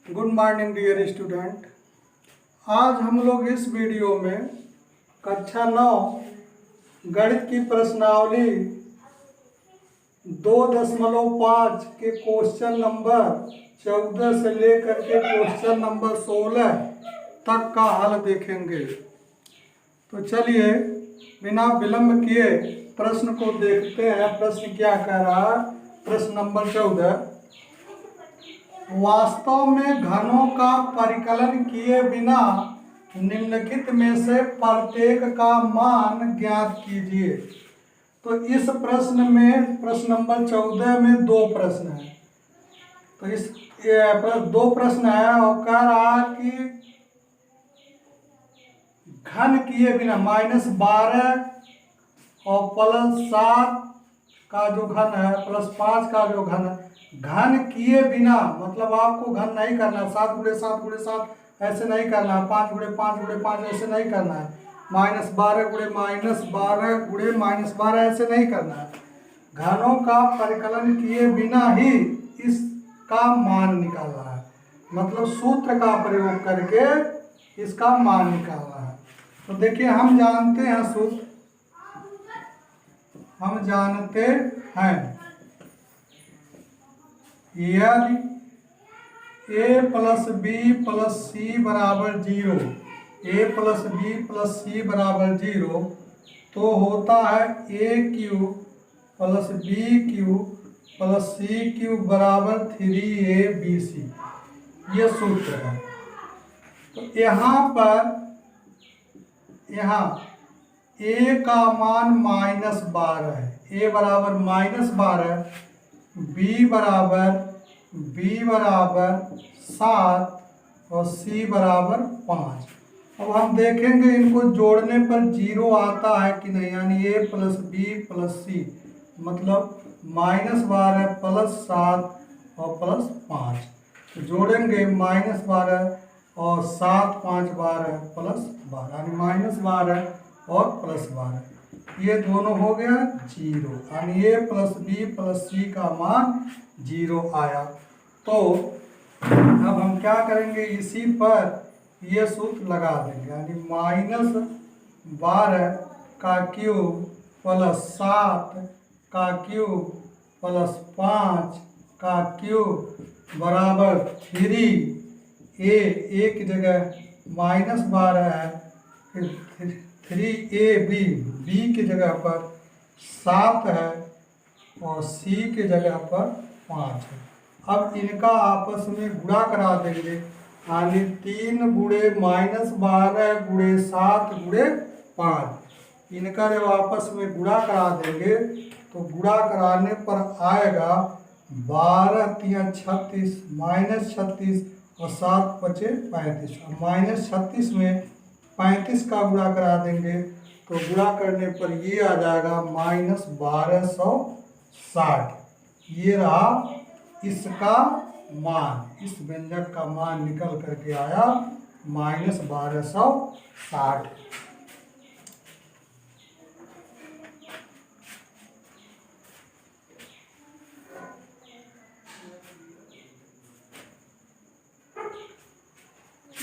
Good morning dear student. आज हम लोग इस वीडियो में कक्षा 9 गणित की प्रश्नावली 2.5 के क्वेश्चन नंबर 14 से लेकर के क्वेश्चन नंबर 16 तक का हल देखेंगे। तो चलिए बिना विलंब किए प्रश्न को देखते हैं। प्रश्न क्या कह रहा है? प्रश्न नंबर 14, वास्तव में घनों का परिकलन किए बिना निम्नलिखित में से प्रत्येक का मान ज्ञात कीजिए। तो इस प्रश्न में, प्रश्न नंबर 14 में दो प्रश्न हैं। तो इस दो प्रश्न है और कह रहा कि घन किए बिना -12 और +7 का जो घन है +5 का जो घन है, घन किए बिना मतलब आपको घन नहीं करना, 7 × 7 × 7 ऐसे नहीं करना है, 5 × 5 × 5 ऐसे नहीं करना है, -12 × -12 × -12 ऐसे नहीं करना है। घनों का परिकलन किए बिना ही इसका मान निकालना है, मतलब सूत्र का प्रयोग करके इसका मान निकालना है। तो देखिए हम जानते हैं सूत्र, हम जानते हैं यदि a + b + c = 0, a + b + c = 0, तो होता है a³ + b³ + c³ = 3abc। ये सूत्र है। तो यहाँ पर a का मान -12 है, a बराबर -12, b बराबर 7 और c बराबर 5। अब हम देखेंगे इनको जोड़ने पर 0 आता है कि नहीं, यानी a + b + c मतलब -12 + 7 और +5। तो जोड़ेंगे -12 और 7 5 12 +12, यानी -12 और +12, ये दोनों हो गया 0, यानी a + b + c का मान 0 आया। तो अब हम क्या करेंगे, इसी पर ये सूत्र लगा देंगे, यानी -12 का क्यूब +7 का क्यूब +5 का क्यूब बराबर 3a की जगह -12 है, फिर 3ab, b की जगह पर 7 है और c की जगह पर 5 है। अब इनका आपस में गुणा करा देंगे, यानी 3 × -12 × 7 × 5। इनका जब आपस में गुणा करा देंगे तो गुणा कराने पर आएगा 12 × 3 = 36, -36 और 7 × 5 = 35। -36 में 35 का गुणा करा देंगे तो गुणा करने पर ये आ जाएगा -1260। ये रहा इसका मान, इस व्यंजक का मान निकल करके आया -1260।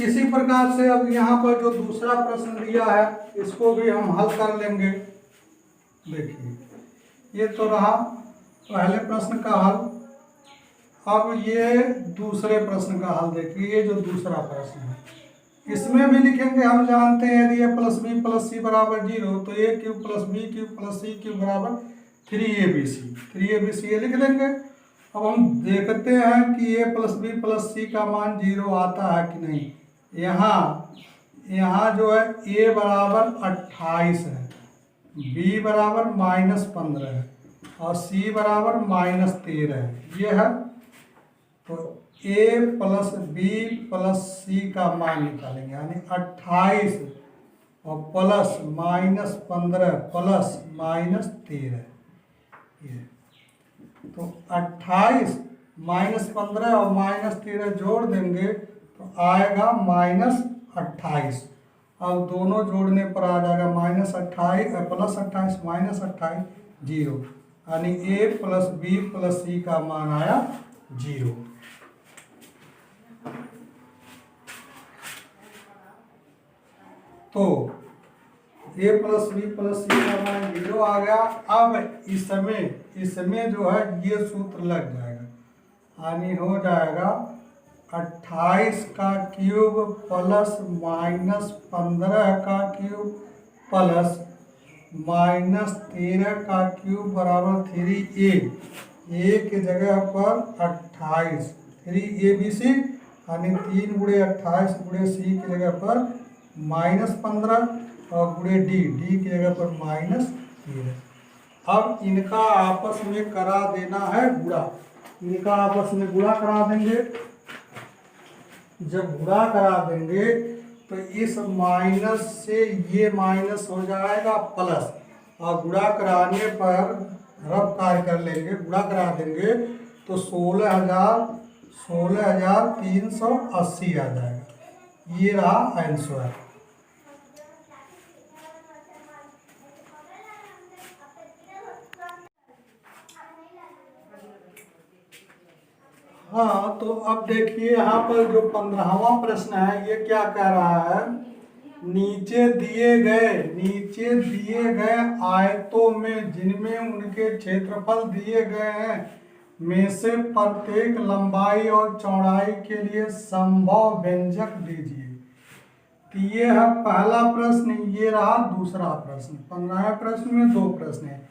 इसी प्रकार से अब यहाँ पर जो दूसरा प्रश्न दिया है इसको भी हम हल कर लेंगे। देखिए ये तो रहा पहले प्रश्न का हल। अब ये दूसरे प्रश्न का हल देखिए, ये जो दूसरा प्रश्न है इसमें भी लिखेंगे, हम जानते हैं यदि a + b + c = 0 तो a³ + b³ + c³ बराबर 3abc, 3abc ये लिख देंगे। अब हम देखते हैं कि a + b + c का मान 0 आता है कि नहीं। यहाँ जो है a बराबर 28 है, b बराबर -15 है और c बराबर -13 है, ये है। तो a + b + c का मान निकालेंगे, यानी 28 और +-15 +-13, ये तो 28 -15 और -13 जोड़ देंगे तो आएगा -28। अब दोनों जोड़ने पर आ जाएगा -28 +28 -28 0, यानी a + b + c का मान आया 0। तो a प्लस बी प्लस सी का मान 0 आ गया। अब इसमें जो है ये सूत्र लग जाएगा, यानी हो जाएगा 28 का क्यूब प्लस माइनस 15 का क्यूब प्लस माइनस 13 का क्यूब बराबर 3a। ए के जगह पर 28 3abc, यानी 3 गुणे 28 गुणे सी की जगह पर माइनस 15 और गुणे डी की जगह पर माइनस 13। अब इनका आपस में करा देना है गुणा। इनका आपस में गुणा करा देंगे। जब गुणा करा देंगे तो इस माइनस से ये माइनस हो जाएगा प्लस, और गुणा कराने पर रफ कार्य कर लेंगे, गुणा करा देंगे तो 16,380 आ जाएगा। ये रहा आंसर। हाँ, तो अब देखिए यहाँ पर जो 15वां प्रश्न है ये क्या कह रहा है, नीचे दिए गए आयतों में जिनमें उनके क्षेत्रफल दिए गए हैं में से प्रत्येक लंबाई और चौड़ाई के लिए संभव व्यंजक दीजिए। तो ये है पहला प्रश्न, ये रहा दूसरा प्रश्न। 15वें प्रश्न में 2 प्रश्न है।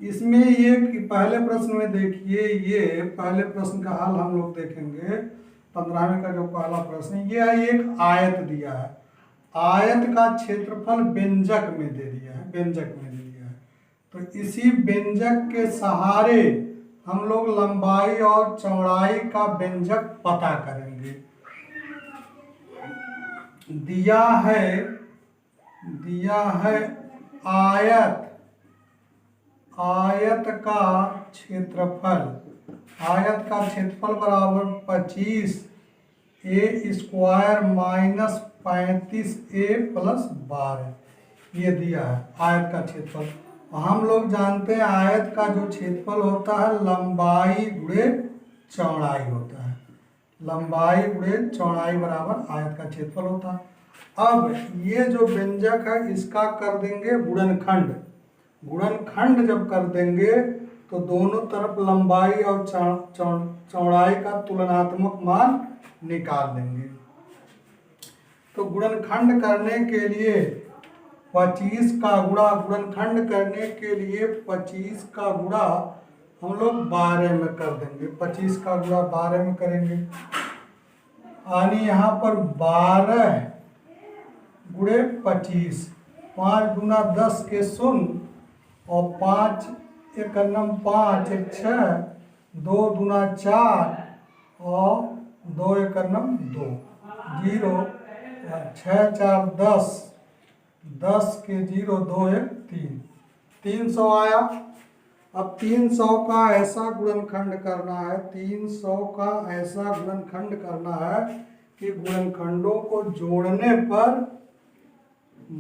इसमें ये पहले प्रश्न में देखिए, ये पहले प्रश्न का हल हम लोग देखेंगे। 15वें का जो पहला प्रश्न है, ये एक आयत दिया है, आयत का क्षेत्रफल व्यंजक में दे दिया है, तो इसी व्यंजक के सहारे हम लोग लंबाई और चौड़ाई का व्यंजक पता करेंगे। दिया है आयत का क्षेत्रफल बराबर 25 ए स्क्वायर माइनस 35 ए प्लस 12, ये दिया है आयत का क्षेत्रफल। हम लोग जानते हैं आयत का जो क्षेत्रफल होता है लंबाई गुणे चौड़ाई होता है, लंबाई गुणे चौड़ाई बराबर आयत का क्षेत्रफल होता है। अब ये जो व्यंजक है इसका कर देंगे गुणनखंड। गुणनखंड जब कर देंगे तो दोनों तरफ लंबाई और चौड़ाई का तुलनात्मक मान निकाल देंगे। तो गुणनखंड करने के लिए 25 का गुणा, गुणनखंड करने के लिए 25 का गुणा हम लोग 12 में कर देंगे। 25 का गुणा 12 में करेंगे, यानी यहाँ पर 12 गुणे 25, 5 गुना 10 के 0 और 5 एक नम 5 एक 6, 2 दूना 4 और 2 एक नम 2, 0 6 4 10, 10 के 0 2 1 3, 300 आया। अब 300 का ऐसा गुणनखंड करना है, 300 का ऐसा गुणनखंड करना है कि गुणनखंडों को जोड़ने पर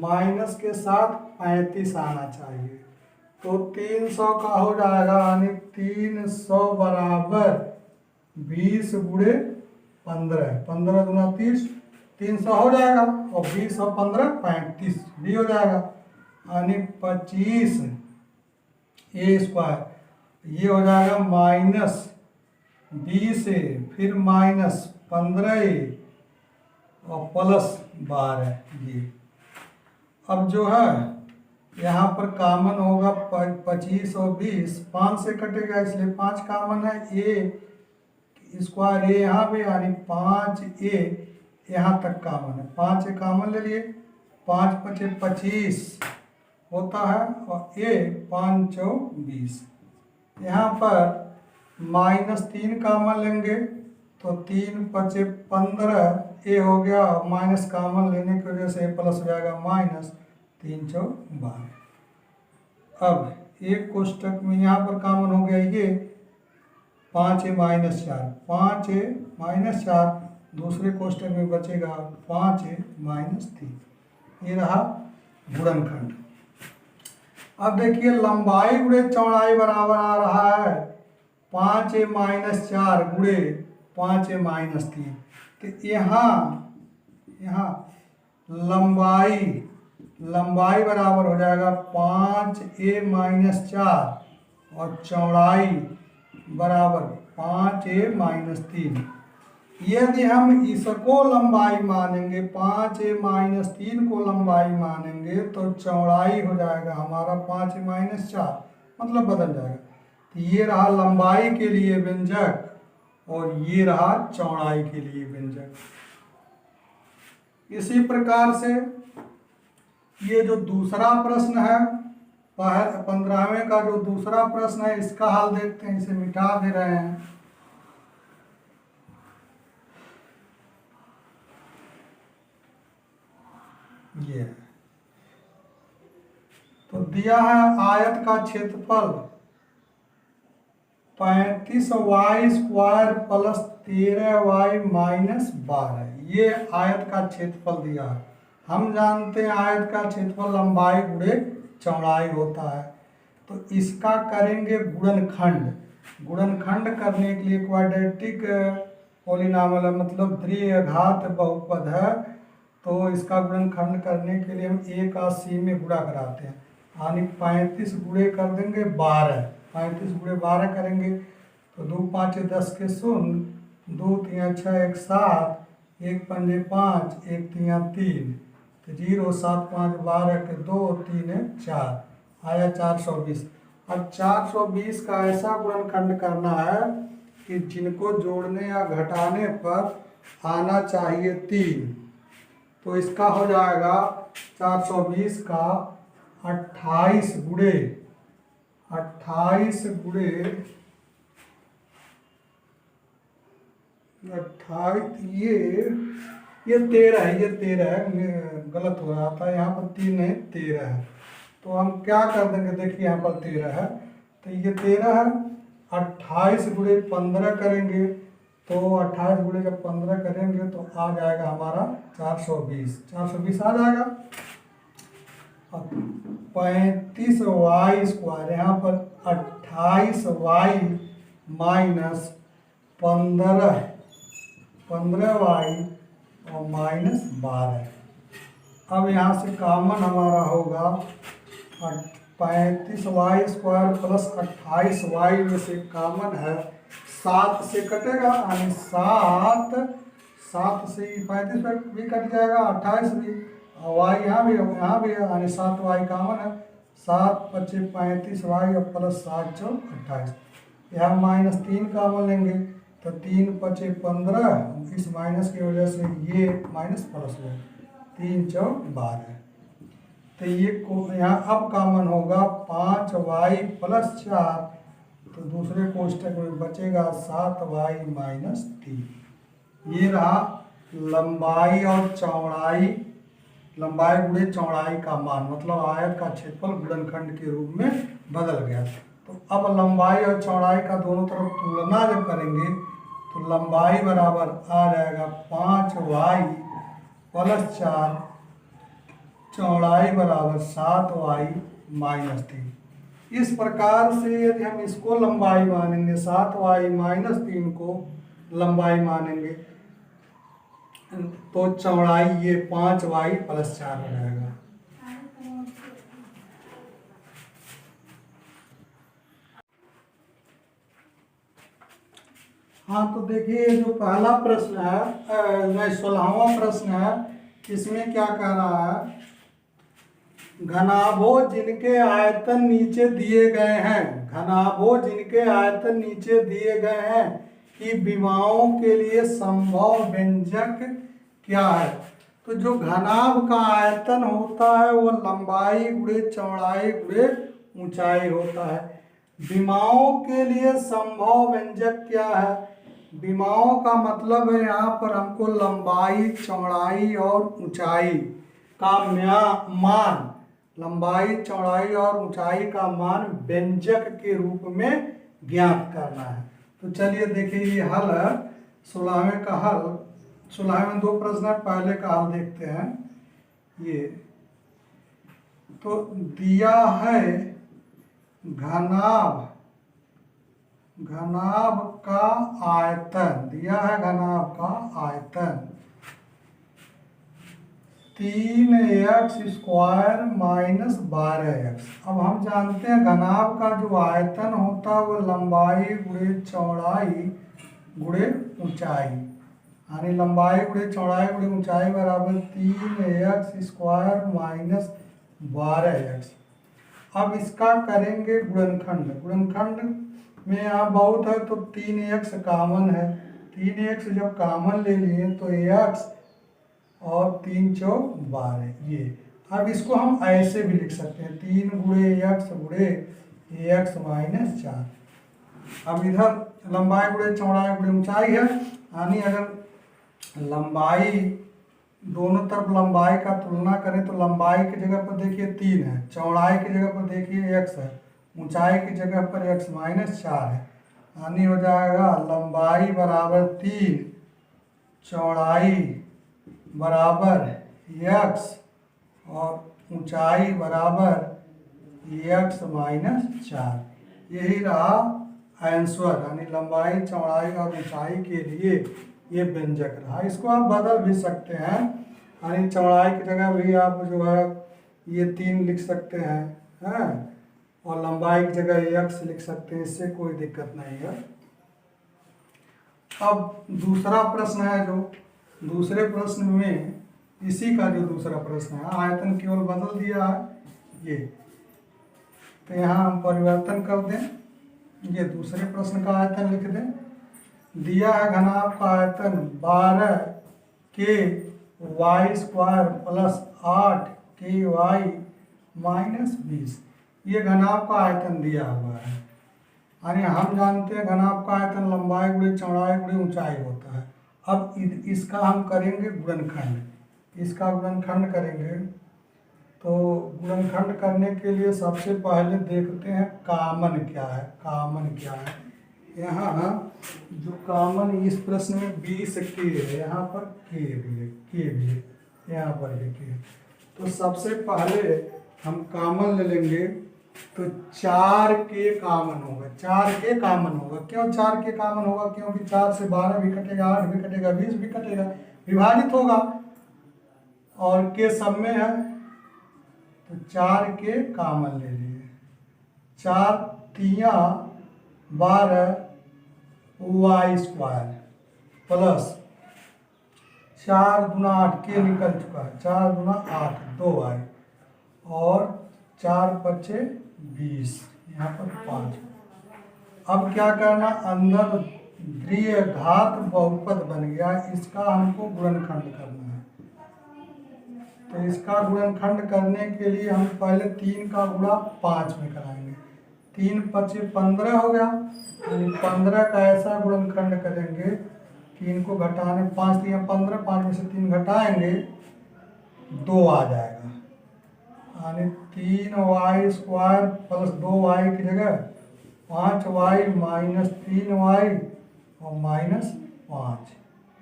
माइनस के साथ 35 आना चाहिए। तो 300 का हो जाएगा, यानी 300 बराबर 20 गुणे 15, 15 दूना 30, 300 हो जाएगा, और 20 और 15 35 भी हो जाएगा, यानी 25 ए स्क्वायर, ये हो जाएगा माइनस 20 ए, फिर माइनस 15 ए और प्लस 12 ये। अब जो है यहाँ पर कॉमन होगा 25 और 20, 5 से कटेगा इसलिए 5 कॉमन है, ए स्क्वायर ए यहाँ पे, यानी 5 ए यहाँ तक कॉमन है, 5 ए कॉमन ले लिए, 5 5 25 होता है, और ए 5 चौ 20। यहाँ पर -3 कॉमन लेंगे तो 3 5 15 ए हो गया, माइनस कॉमन लेने की वजह से प्लस हो जाएगा माइनस 3 चौ 12। अब एक कोष्टक में यहाँ पर कॉमन हो गया ये 5 ए माइनस 4, 5 ए माइनस 4, दूसरे कोष्टक में बचेगा 5 ए माइनस 3। ये रहा गुणनखंड। अब देखिए लंबाई गुणे चौड़ाई बराबर आ रहा है 5 ए माइनस 4 गुणे 5 ए माइनस 3। तो यहाँ लंबाई लंबाई बराबर हो जाएगा 5a-4 और चौड़ाई बराबर 5a-3। यदि हम इसको लंबाई मानेंगे 5a-3 को लंबाई मानेंगे तो चौड़ाई हो जाएगा हमारा 5a-4, मतलब बदल जाएगा। तो ये रहा लंबाई के लिए व्यंजक और ये रहा चौड़ाई के लिए व्यंजक। इसी प्रकार से ये जो दूसरा प्रश्न है 15वें का जो दूसरा प्रश्न है इसका हल देखते हैं। इसे मिटा दे रहे हैं। ये तो दिया है आयत का क्षेत्रफल 35y² प्लस 13y-12। ये आयत का क्षेत्रफल दिया है। हम जानते हैं आयत का क्षेत्रफल लंबाई गुणे चौड़ाई होता है। तो इसका करेंगे गुणनखंड। गुणनखंड करने के लिए क्वाड्रेटिक पॉलिनॉमियल है, मतलब द्विघात बहुपद है। तो इसका गुणनखंड करने के लिए हम a का c में गुणा कराते हैं, यानी 35 गुणे कर देंगे 12। 35 गुणे 12 करेंगे तो 2 5 10 के 0, 2 3 6 1 7, 1 5 5, 1 3 3, तो 0 7 5 12 के 2 3 4 आया 420। अब 420 का ऐसा गुणनखंड करना है कि जिनको जोड़ने या घटाने पर आना चाहिए 3। तो इसका हो जाएगा 420 का 28 गुणे 28 ये 13 है। ये 13 है, गलत हो रहा था, यहाँ पर 3 नहीं 13 है। तो हम क्या कर देंगे, देखिए यहाँ पर 13 है तो ये 13 है। 28 गुणे 15 करेंगे तो 28 गुणे जब 15 करेंगे तो आ जाएगा हमारा 420। 420 आ जाएगा। अब 35y², यहाँ पर 28y माइनस 15y और माइनस 12। अब यहाँ से कॉमन हमारा होगा 35y² प्लस 28y में से कॉमन है 7 से कटेगा, यानी 7 से 35 भी कट जाएगा, 28 भी, y यहाँ भी है, यानी 7y कॉमन है। 7 5 35y और प्लस 7 4 28। यहाँ माइनस 3 कॉमन लेंगे तो 3 5 15, इस माइनस की वजह से ये माइनस प्लस हो, 3 4 12। तो ये यहाँ अब कॉमन होगा 5y प्लस 4, तो दूसरे कोष्टक में बचेगा 7y माइनस 3। ये रहा लंबाई और चौड़ाई, लंबाई गुणे चौड़ाई का मान, मतलब आयत का क्षेत्रफल गुणनखंड के रूप में बदल गया। तो अब लंबाई और चौड़ाई का दोनों तरफ तुलना जब करेंगे तो लंबाई बराबर आ जाएगा 5y प्लस 4, चौड़ाई बराबर 7y माइनस 3। इस प्रकार से यदि हम इसको लंबाई मानेंगे 7y माइनस 3 को लंबाई मानेंगे तो चौड़ाई ये 5y प्लस 4 हो जाएगा। हाँ तो देखिए जो पहला प्रश्न है 16वां प्रश्न है, इसमें क्या कह रहा है, घनाभोज जिनके आयतन नीचे दिए गए हैं, घनाभोज जिनके आयतन नीचे दिए गए हैं कि विमाओं के लिए संभव व्यंजक क्या है। तो जो घनाभ का आयतन होता है वो लंबाई गुणे चौड़ाई गुणे ऊंचाई होता है। विमाओं के लिए संभव व्यंजक क्या है, विमाओं का मतलब है यहाँ पर हमको लंबाई चौड़ाई और ऊंचाई का मान, लंबाई चौड़ाई और ऊंचाई का मान व्यंजक के रूप में ज्ञात करना है। तो चलिए देखिए ये हल है 16वें का हल। 16वें में 2 प्रश्न है, पहले का हल देखते हैं। ये तो दिया है घनाभ का आयतन, दिया है घनाभ का आयतन 3x² माइनस 12x। अब हम जानते हैं घनाभ का जो आयतन होता है वो लंबाई गुणे चौड़ाई गुणे ऊंचाई, यानी लंबाई गुणे चौड़ाई गुणे ऊंचाई बराबर 3x² माइनस 12x। अब इसका करेंगे गुणनखंड। गुणनखंड में यहाँ बहुत है तो 3x कॉमन है, 3x जब कॉमन ले लिए तो x और 3 चौक 12 ये। अब इसको हम ऐसे भी लिख सकते हैं 3 गुणे x गुणे x माइनस 4। अब इधर लंबाई गुणे चौड़ाई गुणे ऊंचाई है, यानी अगर लंबाई दोनों तरफ लंबाई का तुलना करें तो लंबाई की जगह पर देखिए 3 है, चौड़ाई की जगह पर देखिए x है, ऊंचाई की जगह पर x माइनस 4 है, यानी हो जाएगा लंबाई बराबर 3, चौड़ाई बराबर x और ऊंचाई बराबर x माइनस 4। यही रहा आंसर, यानी लंबाई चौड़ाई और ऊंचाई के लिए ये व्यंजक रहा। इसको आप बदल भी सकते हैं, यानी चौड़ाई की जगह भी आप जो है ये 3 लिख सकते हैं और लंबाई की जगह x लिख सकते हैं, इससे कोई दिक्कत नहीं है। अब दूसरा प्रश्न है, जो दूसरे प्रश्न में इसी का जो दूसरा प्रश्न है, आयतन केवल बदल दिया है ये, तो यहाँ हम परिवर्तन कर दें, ये दूसरे प्रश्न का आयतन लिख दें। दिया है घनाभ का आयतन 12k² प्लस 8ky माइनस 20। ये घनाभ का आयतन दिया हुआ है, यानी हम जानते हैं घनाभ का आयतन लंबाई गुणे चौड़ाई गुणे ऊंचाई होता है। अब इसका हम करेंगे गुणनखंड, इसका गुणनखंड करेंगे। तो गुणनखंड करने के लिए सबसे पहले देखते हैं कॉमन क्या है, कॉमन क्या है। यहाँ जो कॉमन इस प्रश्न में 20k है, यहाँ पर k भी है, k भी है, यहाँ पर भी k है। तो सबसे पहले हम कॉमन ले लेंगे, तो 4k कॉमन होगा, 4k कॉमन होगा। क्यों 4k कॉमन होगा? क्योंकि 4 से 12 भी कटेगा, 8 भी कटेगा, 20 भी कटेगा, विभाजित होगा और k सब में है, तो 4k कॉमन ले लिए। 4 तिया 12 y² प्लस 4 दूना 8, k निकल चुका है, 4 दूना 8 2y और 4 पचे 20, यहाँ पर 5। अब क्या करना, अंदर द्विघात बहुपद बन गया, इसका हमको गुणनखंड करना है। तो इसका गुणनखंड करने के लिए हम पहले 3 का गुणा 5 में कराएंगे। 3 पचे 15 हो गया, 15 का ऐसा गुणनखंड करेंगे कि इनको घटाने 5 दिया 15, 5 में से 3 घटाएंगे 2 आ जाएगा, यानी 3y² प्लस 2y की जगह 5y माइनस 3y और माइनस 5।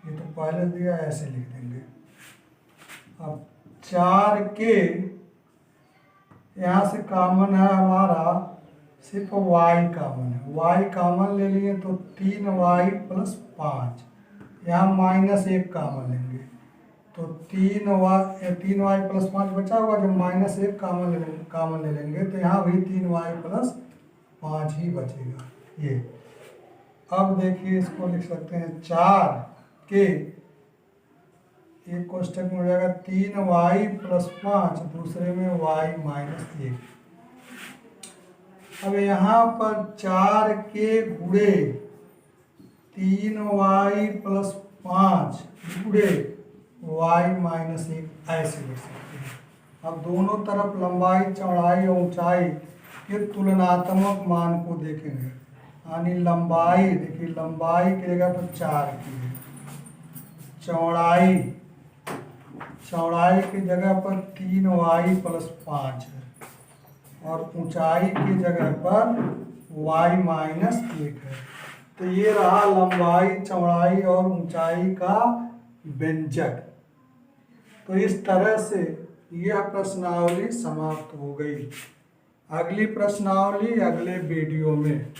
ये तो पहले दिया, ऐसे लिख देंगे। अब 4k यहाँ से कॉमन है हमारा, सिर्फ y कॉमन है, y कॉमन ले लिए तो 3y प्लस 5, यहाँ माइनस 1 कॉमन लेंगे तो 3y प्लस 5 बचा होगा। जब माइनस 1 कॉमन ले लेंगे तो यहाँ भी 3y प्लस 5 ही बचेगा ये। अब देखिए इसको लिख सकते हैं 4k, एक कोष्टक में हो जाएगा 3y प्लस 5, दूसरे में y माइनस 1। अब यहाँ पर 4k गुणे 3y प्लस 5 गुणे y माइनस 1 ऐसे लिख सकते हैं। अब दोनों तरफ लंबाई चौड़ाई और ऊंचाई के तुलनात्मक मान को देखेंगे, यानी लंबाई देखिए, लंबाई की जगह पर 4 की है, चौड़ाई की जगह पर 3y प्लस 5 है और ऊंचाई की जगह पर y माइनस 1 है। तो ये रहा लंबाई चौड़ाई और ऊंचाई का व्यंजक। तो इस तरह से यह प्रश्नावली समाप्त हो गई। अगली प्रश्नावली अगले वीडियो में।